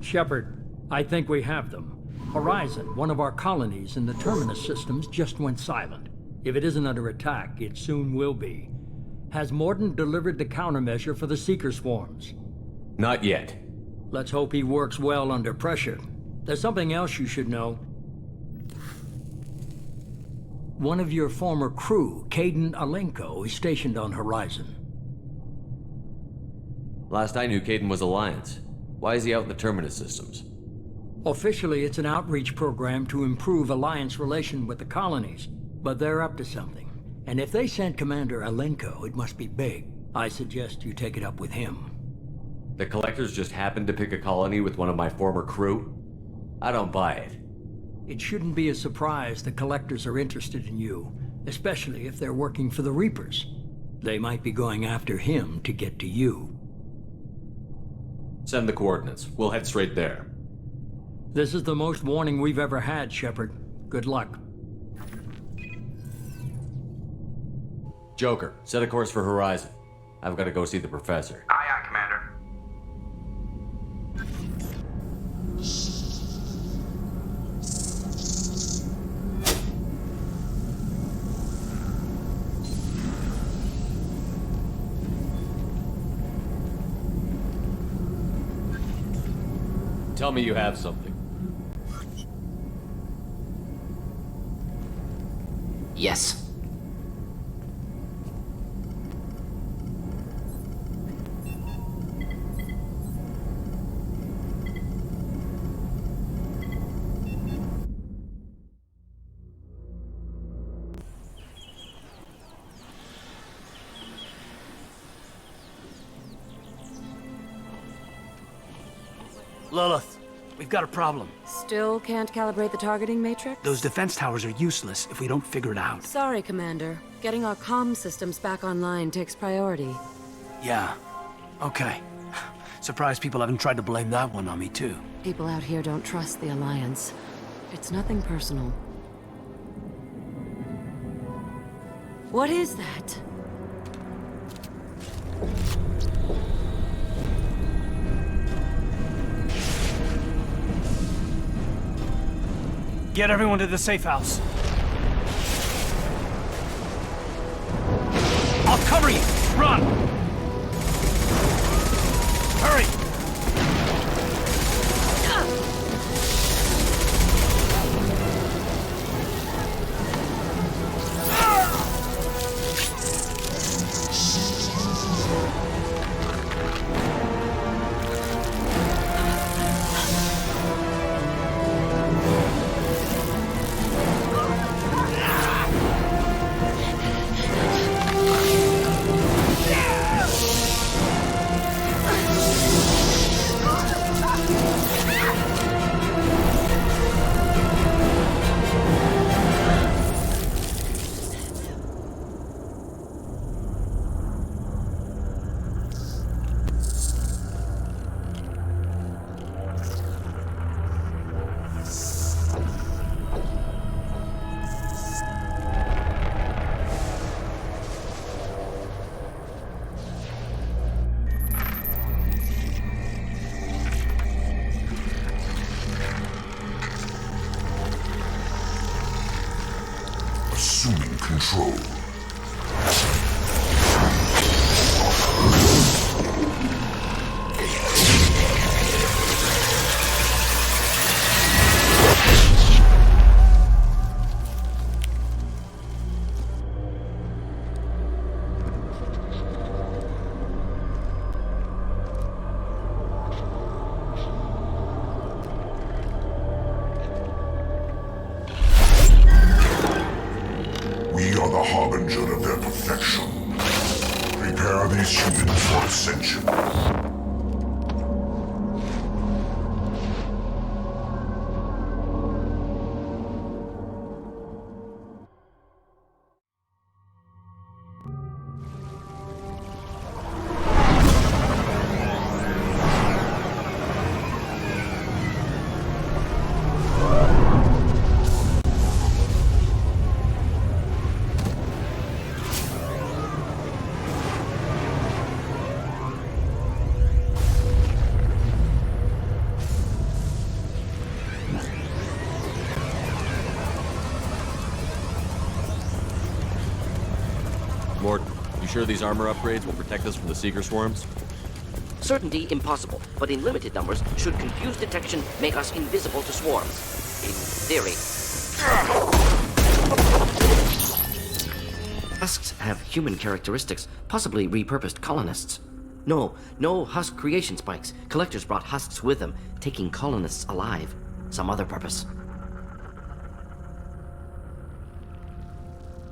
Shepard, I think we have them. Horizon, one of our colonies in the Terminus systems, just went silent. If it isn't under attack, it soon will be. Has Mordant delivered the countermeasure for the Seeker swarms? Not yet. Let's hope he works well under pressure. There's something else you should know. One of your former crew, Caden Alenko, is stationed on Horizon. Last I knew, Caden was Alliance. Why is he out in the Terminus systems? Officially, it's an outreach program to improve Alliance relation with the colonies, but they're up to something. And if they sent Commander Alenko, it must be big. I suggest you take it up with him. The Collectors just happened to pick a colony with one of my former crew? I don't buy it. It shouldn't be a surprise the Collectors are interested in you, especially if they're working for the Reapers. They might be going after him to get to you. Send the coordinates. We'll head straight there. This is the most warning we've ever had, Shepard. Good luck. Joker, set a course for Horizon. I've got to go see the Professor. Aye, aye, Commander. Tell me you have something. Yes. Lilith, we've got a problem. Still can't calibrate the targeting matrix? Those defense towers are useless if we don't figure it out. Sorry, Commander. Getting our comm systems back online takes priority. Yeah. Okay. Surprised people haven't tried to blame that one on me, too. People out here don't trust the Alliance. It's nothing personal. What is that? Get everyone to the safe house. I'll cover you! Run! Hurry! Assuming control. We are the harbinger of their perfection. Prepare these humans for ascension. sure these armor upgrades will protect us from the Seeker swarms? Certainty impossible, but in limited numbers, should confused detection make us invisible to swarms. In theory. Husks have human characteristics, possibly repurposed colonists. No husk creation spikes. Collectors brought husks with them, taking colonists alive. Some other purpose.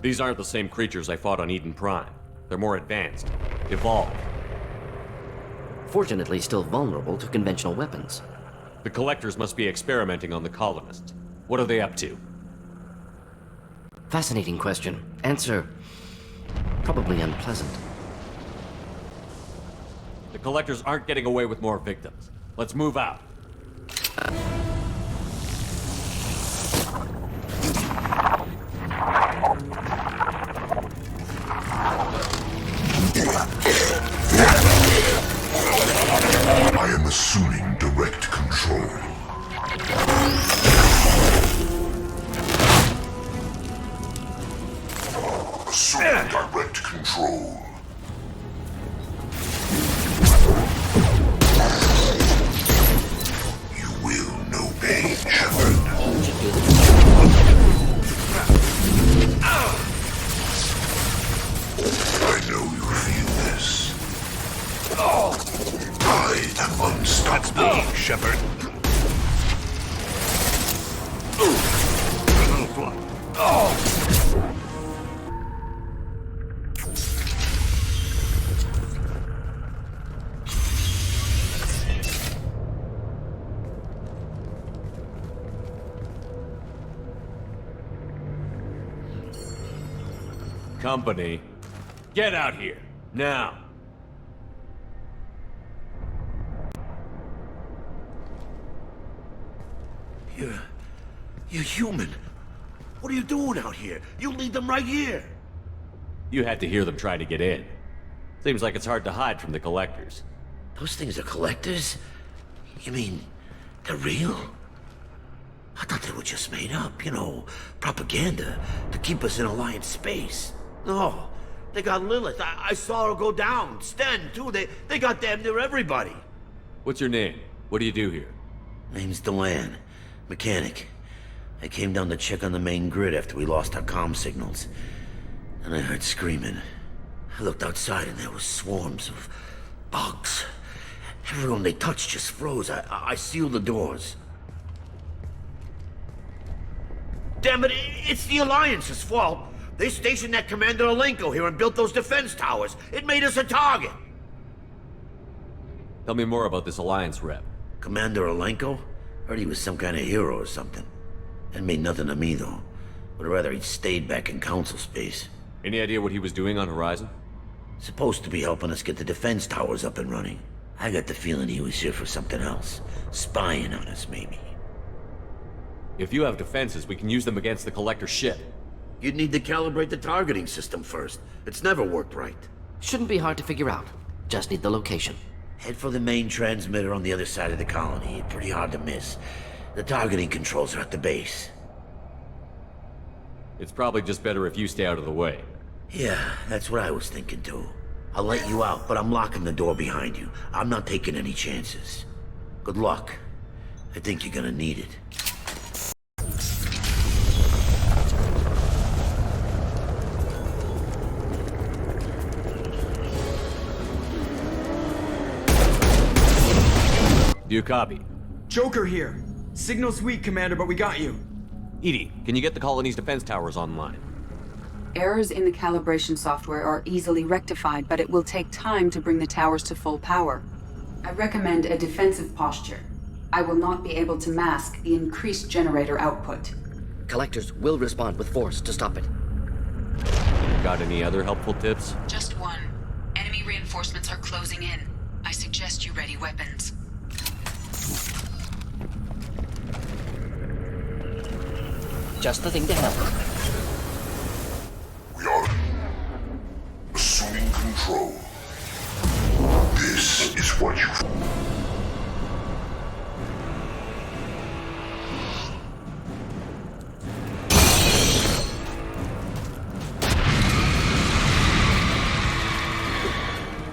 These aren't the same creatures I fought on Eden Prime. They're more advanced, evolved. Fortunately, still vulnerable to conventional weapons. The Collectors must be experimenting on the colonists. What are they up to? Fascinating question. Answer, probably unpleasant. The Collectors aren't getting away with more victims. Let's move out. I am assuming direct control. Assuming direct control. You will know pain, Shepard. I know you feel this. I am unstoppable. That's me, Shepard. Company, get out here, now. You're human. What are you doing out here? You lead them right here. You had to hear them try to get in. Seems like it's hard to hide from the Collectors. Those things are collectors? You mean, they're real? I thought they were just made up, propaganda to keep us in Alliance space. No, they got Lilith. I saw her go down. Sten, too. They got damn near everybody. What's your name? What do you do here? Name's Delan. Mechanic. I came down to check on the main grid after we lost our comm signals. And I heard screaming. I looked outside and there was swarms of bugs. Everyone they touched just froze. I sealed the doors. Damn it, it's the Alliance's fault. They stationed that Commander Alenko here and built those defense towers. It made us a target. Tell me more about this Alliance rep. Commander Alenko? Heard he was some kind of hero or something. That made nothing to me, though. Would rather he'd stayed back in Council space. Any idea what he was doing on Horizon? Supposed to be helping us get the defense towers up and running. I got the feeling he was here for something else. Spying on us, maybe. If you have defenses, we can use them against the Collector ship. You'd need to calibrate the targeting system first. It's never worked right. Shouldn't be hard to figure out. Just need the location. Head for the main transmitter on the other side of the colony. Pretty hard to miss. The targeting controls are at the base. It's probably just better if you stay out of the way. Yeah, that's what I was thinking too. I'll let you out, but I'm locking the door behind you. I'm not taking any chances. Good luck. I think you're gonna need it. Do you copy? Joker here. Signal's weak, Commander, but we got you. EDI, can you get the colony's defense towers online? Errors in the calibration software are easily rectified, but it will take time to bring the towers to full power. I recommend a defensive posture. I will not be able to mask the increased generator output. Collectors will respond with force to stop it. Got any other helpful tips? Just one. Enemy reinforcements are closing in. I suggest you ready weapons. Just the thing to help. We are assuming control. This is what you...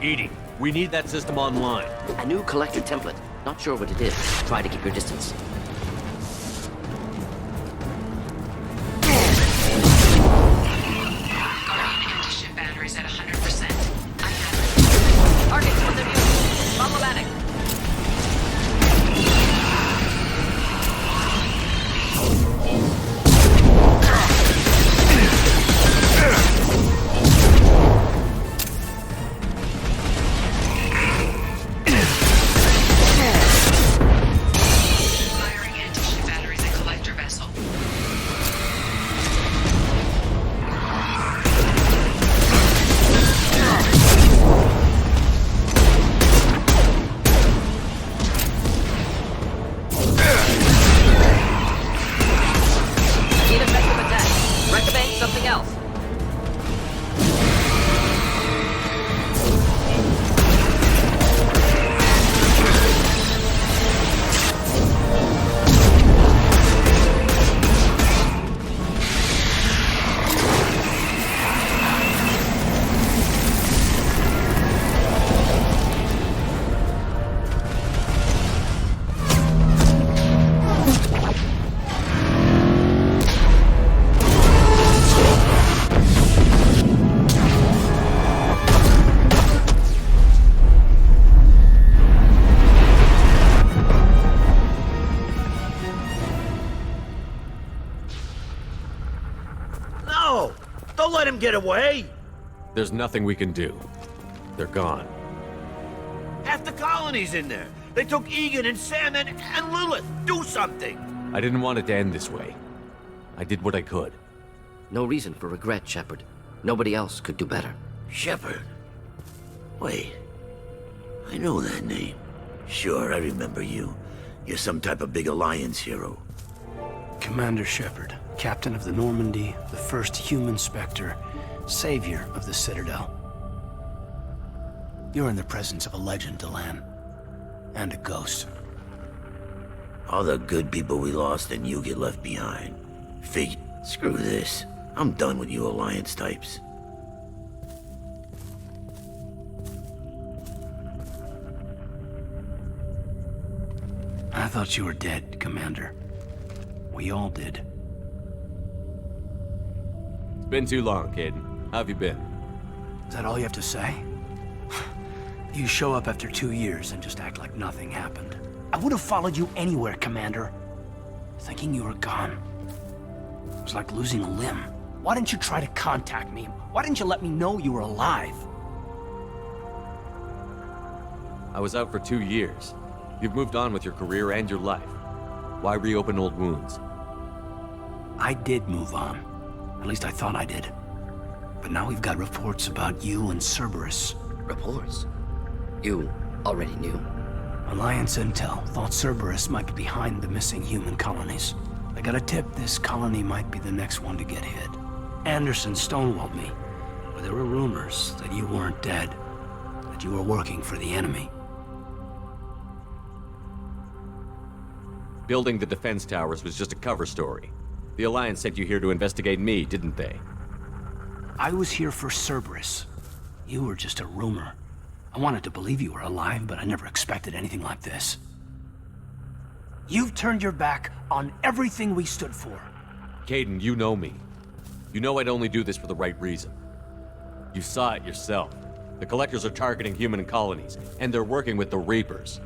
EDI, we need that system online. A new collector template. Not sure what it is. Try to keep your distance. Guardian anti-ship batteries at 100%. I have it. Targets with the view. Problematic. Firing anti-ship batteries at collector vessel. Need effective attack. Recommend something else. No! Don't let him get away! There's nothing we can do. They're gone. Half the colony's in there. They took Egan and Sam and Lilith. Do something! I didn't want it to end this way. I did what I could. No reason for regret, Shepard. Nobody else could do better. Shepard. Wait. I know that name. Sure, I remember you. You're some type of big Alliance hero. Commander Shepard, captain of the Normandy, the first human Spectre, savior of the Citadel. You're in the presence of a legend, Delan. And a ghost. All the good people we lost and you get left behind. Screw this. I'm done with you Alliance types. I thought you were dead, Commander. We all did. It's been too long, Caden. How have you been? Is that all you have to say? You show up after 2 years and just act like nothing happened. I would have followed you anywhere, Commander. Thinking you were gone. It was like losing a limb. Why didn't you try to contact me? Why didn't you let me know you were alive? I was out for 2 years. You've moved on with your career and your life. Why reopen old wounds? I did move on. At least I thought I did. But now we've got reports about you and Cerberus. Reports? You already knew. Alliance Intel thought Cerberus might be behind the missing human colonies. I got a tip this colony might be the next one to get hit. Anderson stonewalled me, but there were rumors that you weren't dead, that you were working for the enemy. Building the defense towers was just a cover story. The Alliance sent you here to investigate me, didn't they? I was here for Cerberus. You were just a rumor. I wanted to believe you were alive, but I never expected anything like this. You've turned your back on everything we stood for. Caden, you know me. You know I'd only do this for the right reason. You saw it yourself. The Collectors are targeting human colonies, and they're working with the Reapers.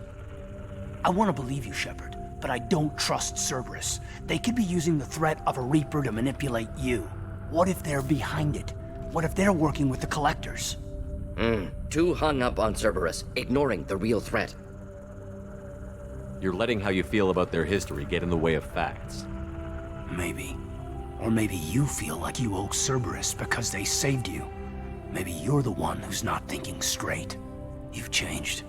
I want to believe you, Shepard, but I don't trust Cerberus. They could be using the threat of a Reaper to manipulate you. What if they're behind it? What if they're working with the Collectors? Too hung up on Cerberus, ignoring the real threat. You're letting how you feel about their history get in the way of facts. Maybe. Or maybe you feel like you owe Cerberus because they saved you. Maybe you're the one who's not thinking straight. You've changed.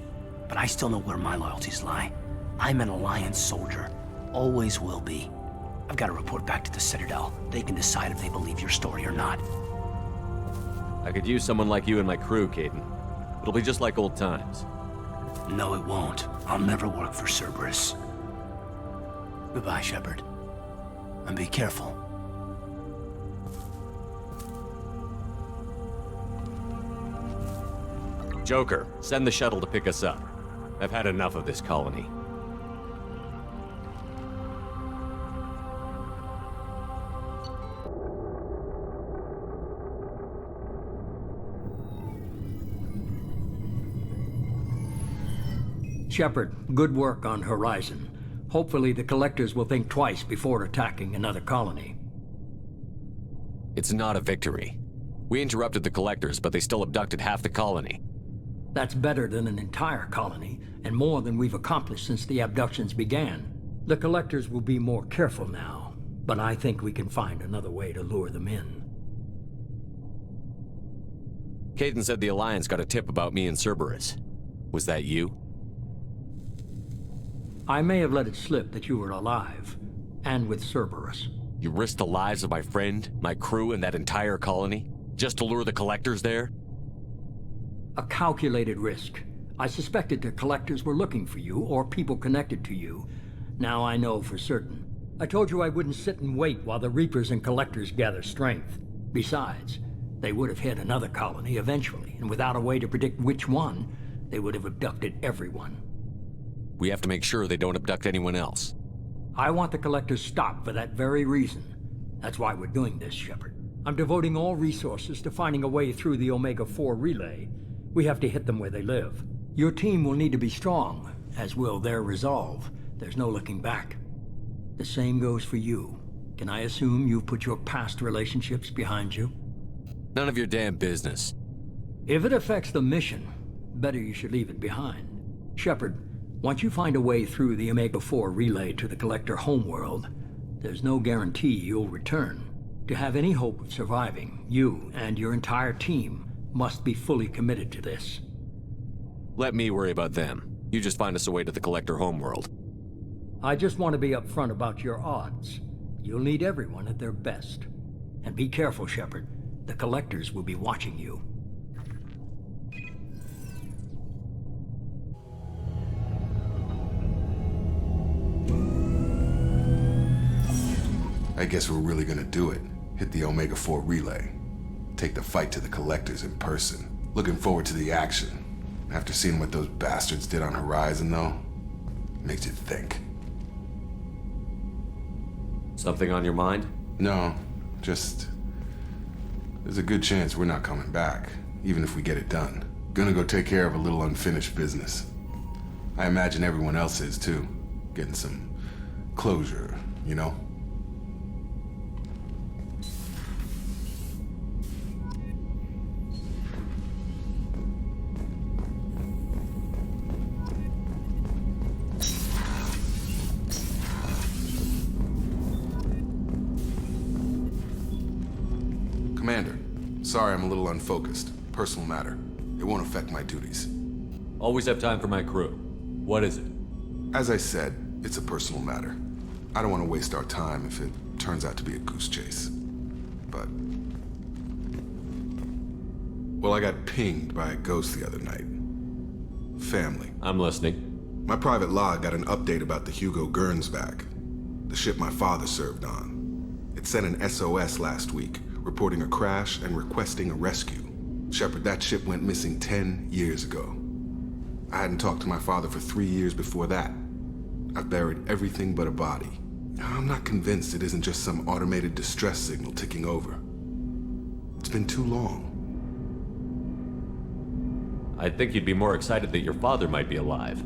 But I still know where my loyalties lie. I'm an Alliance soldier. Always will be. I've got to report back to the Citadel. They can decide if they believe your story or not. I could use someone like you in my crew, Caden. It'll be just like old times. No, it won't. I'll never work for Cerberus. Goodbye, Shepard. And be careful. Joker, send the shuttle to pick us up. I've had enough of this colony. Shepard, good work on Horizon. Hopefully the Collectors will think twice before attacking another colony. It's not a victory. We interrupted the Collectors, but they still abducted half the colony. That's better than an entire colony, and more than we've accomplished since the abductions began. The Collectors will be more careful now, but I think we can find another way to lure them in. Caden said the Alliance got a tip about me and Cerberus. Was that you? I may have let it slip that you were alive, and with Cerberus. You risked the lives of my friend, my crew, and that entire colony? Just to lure the Collectors there? A calculated risk. I suspected the Collectors were looking for you, or people connected to you. Now I know for certain. I told you I wouldn't sit and wait while the Reapers and Collectors gather strength. Besides, they would have hit another colony eventually, and without a way to predict which one, they would have abducted everyone. We have to make sure they don't abduct anyone else. I want the Collectors stopped for that very reason. That's why we're doing this, Shepard. I'm devoting all resources to finding a way through the Omega-4 relay. We have to hit them where they live. Your team will need to be strong, as will their resolve. There's no looking back. The same goes for you. Can I assume you've put your past relationships behind you? None of your damn business. If it affects the mission, better you should leave it behind. Shepard, once you find a way through the Omega-4 relay to the Collector homeworld, there's no guarantee you'll return. To have any hope of surviving, you and your entire team must be fully committed to this. Let me worry about them. You just find us a way to the Collector homeworld. I just want to be upfront about your odds. You'll need everyone at their best. And be careful, Shepard. The Collectors will be watching you. I guess we're really gonna do it. Hit the Omega-4 relay. Take the fight to the Collectors in person. Looking forward to the action. After seeing what those bastards did on Horizon, though, makes you think. Something on your mind? No, just... there's a good chance we're not coming back, even if we get it done. Gonna go take care of a little unfinished business. I imagine everyone else is, too. Getting some closure, you know? Commander, sorry I'm a little unfocused. Personal matter. It won't affect my duties. Always have time for my crew. What is it? As I said, it's a personal matter. I don't want to waste our time if it turns out to be a goose chase. But... well, I got pinged by a ghost the other night. Family. I'm listening. My private log got an update about the Hugo Gernsback, the ship my father served on. It sent an SOS last week, reporting a crash and requesting a rescue. Shepard, that ship went missing 10 years ago. I hadn't talked to my father for 3 years before that. I've buried everything but a body. I'm not convinced it isn't just some automated distress signal ticking over. It's been too long. I'd think you'd be more excited that your father might be alive.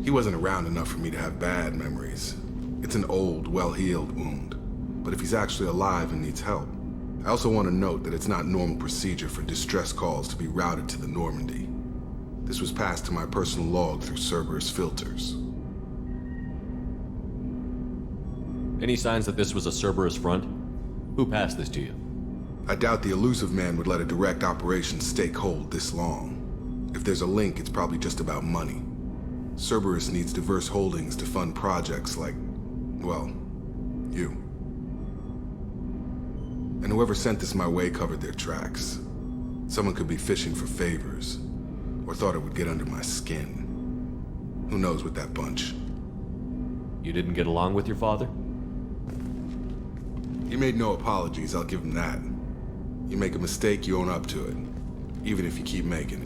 He wasn't around enough for me to have bad memories. It's an old, well-healed wound. But if he's actually alive and needs help, I also want to note that it's not normal procedure for distress calls to be routed to the Normandy. This was passed to my personal log through Cerberus filters. Any signs that this was a Cerberus front? Who passed this to you? I doubt the elusive man would let a direct operation stake hold this long. If there's a link, it's probably just about money. Cerberus needs diverse holdings to fund projects like, well, you. And whoever sent this my way covered their tracks. Someone could be fishing for favors, or thought it would get under my skin. Who knows with that bunch? You didn't get along with your father? He made no apologies, I'll give him that. You make a mistake, you own up to it, even if you keep making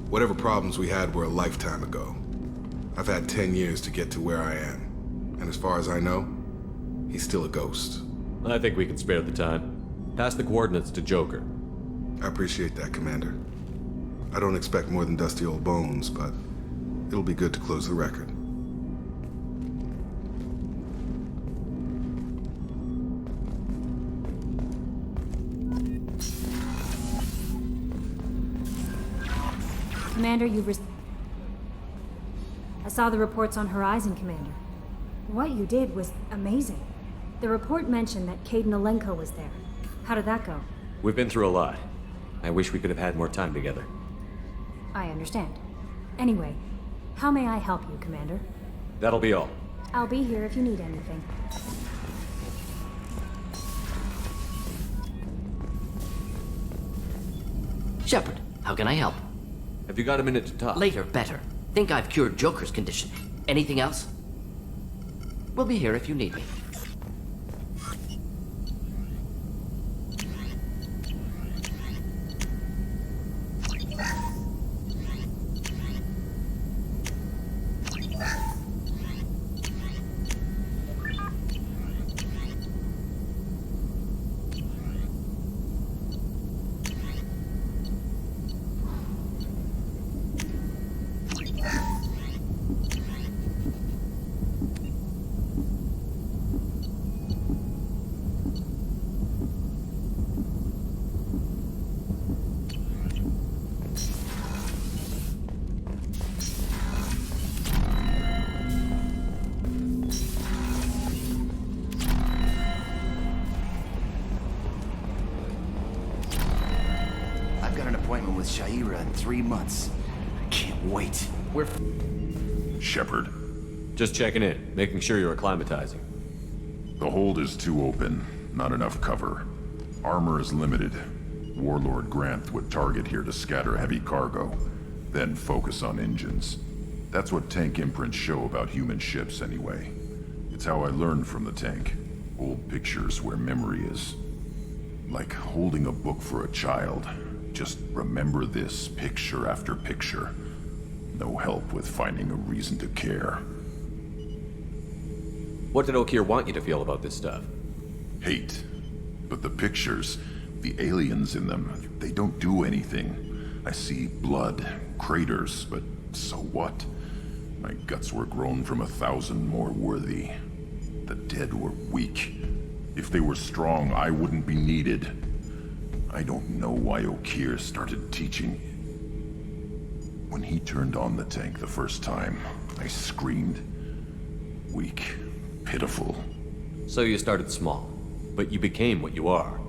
Whatever problems we had were a lifetime ago. I've had 10 years to get to where I am. And as far as I know, he's still a ghost. I think we can spare the time. Pass the coordinates to Joker. I appreciate that, Commander. I don't expect more than dusty old bones, but it'll be good to close the record. Commander, I saw the reports on Horizon, Commander. What you did was amazing. The report mentioned that Caden Alenko was there. How did that go? We've been through a lot. I wish we could have had more time together. I understand. Anyway, how may I help you, Commander? That'll be all. I'll be here if you need anything. Shepard, how can I help? Have you got a minute to talk? Later, better. Think I've cured Joker's condition. Anything else? We'll be here if you need me. With Shaira in 3 months. I can't wait. Shepard, Just checking in, making sure you're acclimatizing. the hold is too open. Not enough cover. Armor is limited. Warlord Granth would target here to scatter heavy cargo, then focus on engines. That's what tank imprints show about human ships anyway. It's how I learned from the tank. Old pictures where memory is. Like holding a book for a child. Just remember this picture after picture. No help with finding a reason to care. What did Okeer want you to feel about this stuff? Hate. But the pictures, the aliens in them, they don't do anything. I see blood, craters, but so what? My guts were grown from 1,000 more worthy. The dead were weak. If they were strong, I wouldn't be needed. I don't know why Okeer started teaching. When he turned on the tank the first time, I screamed. Weak, pitiful. So you started small, but you became what you are.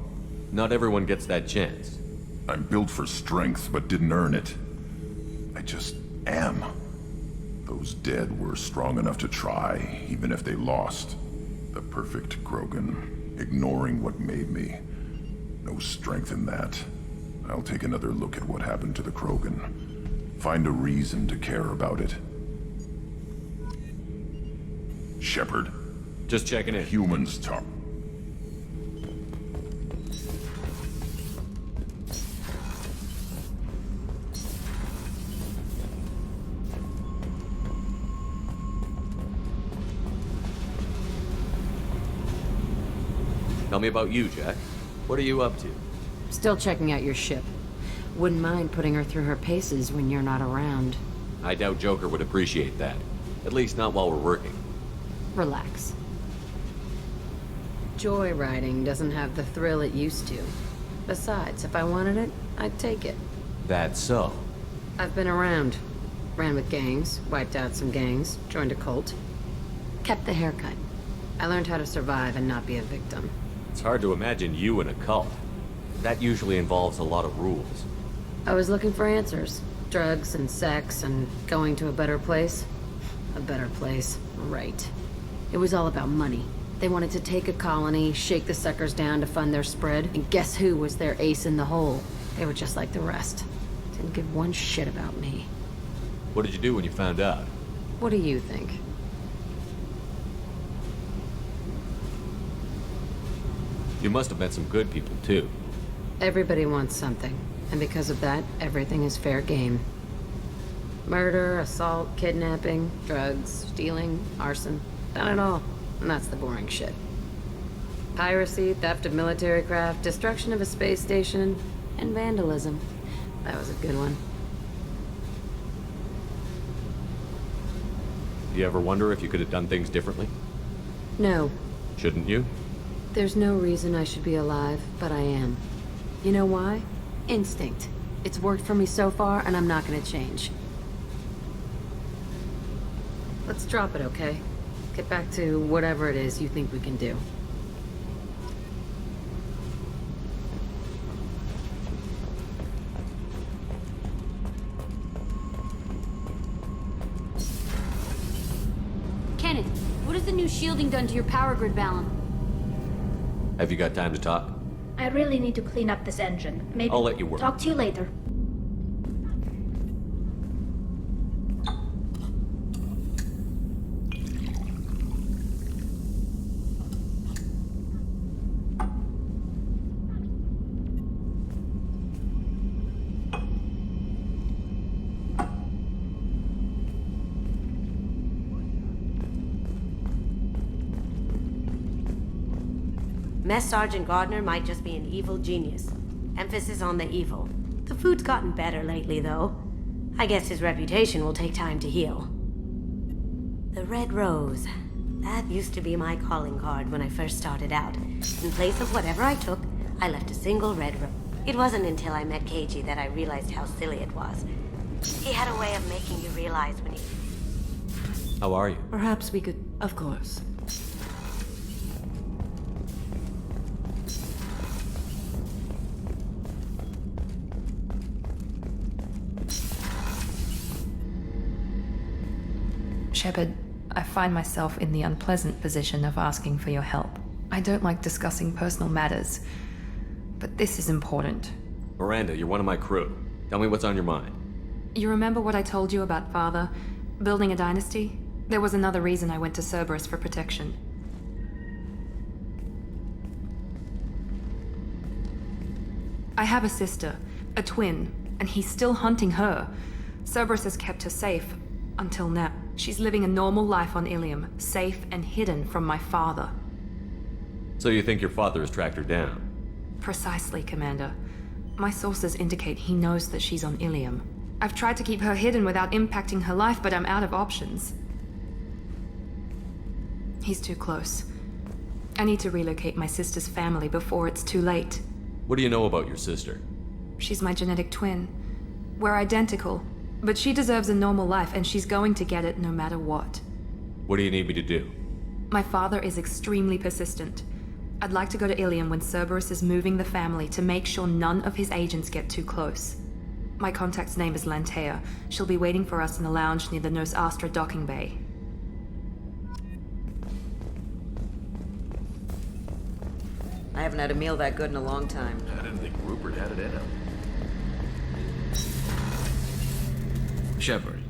Not everyone gets that chance. I'm built for strength, but didn't earn it. I just am. Those dead were strong enough to try, even if they lost. The perfect Krogan, ignoring what made me. No strength in that. I'll take another look at what happened to the Krogan. Find a reason to care about it. Shepard. Just checking in. Humans talk. Tell me about you, Jack. What are you up to? Still checking out your ship. Wouldn't mind putting her through her paces when you're not around. I doubt Joker would appreciate that. At least not while we're working. Relax. Joyriding doesn't have the thrill it used to. Besides, if I wanted it, I'd take it. That's so. I've been around. Ran with gangs, wiped out some gangs, joined a cult. Kept the haircut. I learned how to survive and not be a victim. It's hard to imagine you in a cult. That usually involves a lot of rules. I was looking for answers. Drugs and sex and going to a better place. A better place, right. It was all about money. They wanted to take a colony, shake the suckers down to fund their spread, and guess who was their ace in the hole? They were just like the rest. Didn't give one shit about me. What did you do when you found out? What do you think? You must have met some good people, too. Everybody wants something, and because of that, everything is fair game. Murder, assault, kidnapping, drugs, stealing, arson. Done it all. And that's the boring shit. Piracy, theft of military craft, destruction of a space station, and vandalism. That was a good one. Do you ever wonder if you could have done things differently? No. Shouldn't you? There's no reason I should be alive, but I am. You know why? Instinct. It's worked for me so far, and I'm not gonna change. Let's drop it, okay? Get back to whatever it is you think we can do. Kenneth, what has the new shielding done to your power grid balance? Have you got time to talk? I really need to clean up this engine. Maybe I'll let you work. Talk to you later. Mess Sergeant Gardner might just be an evil genius. Emphasis on the evil. The food's gotten better lately, though. I guess his reputation will take time to heal. The Red Rose. That used to be my calling card when I first started out. In place of whatever I took, I left a single red rose. It wasn't until I met KG that I realized how silly it was. He had a way of making you realize when he... How are you? Perhaps we could... Of course. Shepard, I find myself in the unpleasant position of asking for your help. I don't like discussing personal matters, but this is important. Miranda, you're one of my crew. Tell me what's on your mind. You remember what I told you about Father? Building a dynasty? There was another reason I went to Cerberus for protection. I have a sister, a twin, and he's still hunting her. Cerberus has kept her safe, until now. She's living a normal life on Ilium, safe and hidden from my father. So you think your father has tracked her down? Precisely, Commander. My sources indicate he knows that she's on Ilium. I've tried to keep her hidden without impacting her life, but I'm out of options. He's too close. I need to relocate my sister's family before it's too late. What do you know about your sister? She's my genetic twin. We're identical, but she deserves a normal life, and she's going to get it no matter what. What do you need me to do? My father is extremely persistent. I'd like to go to Ilium when Cerberus is moving the family to make sure none of his agents get too close. My contact's name is Lantea. She'll be waiting for us in the lounge near the Nos Astra docking bay. I haven't had a meal that good in a long time. I didn't think Rupert had it in him. Shepard.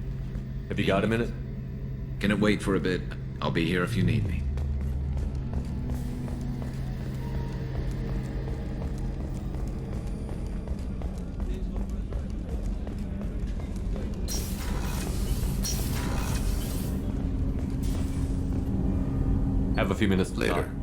Have you got a minute? Can it wait for a bit? I'll be here if you need me. Have a few minutes to Later. talk.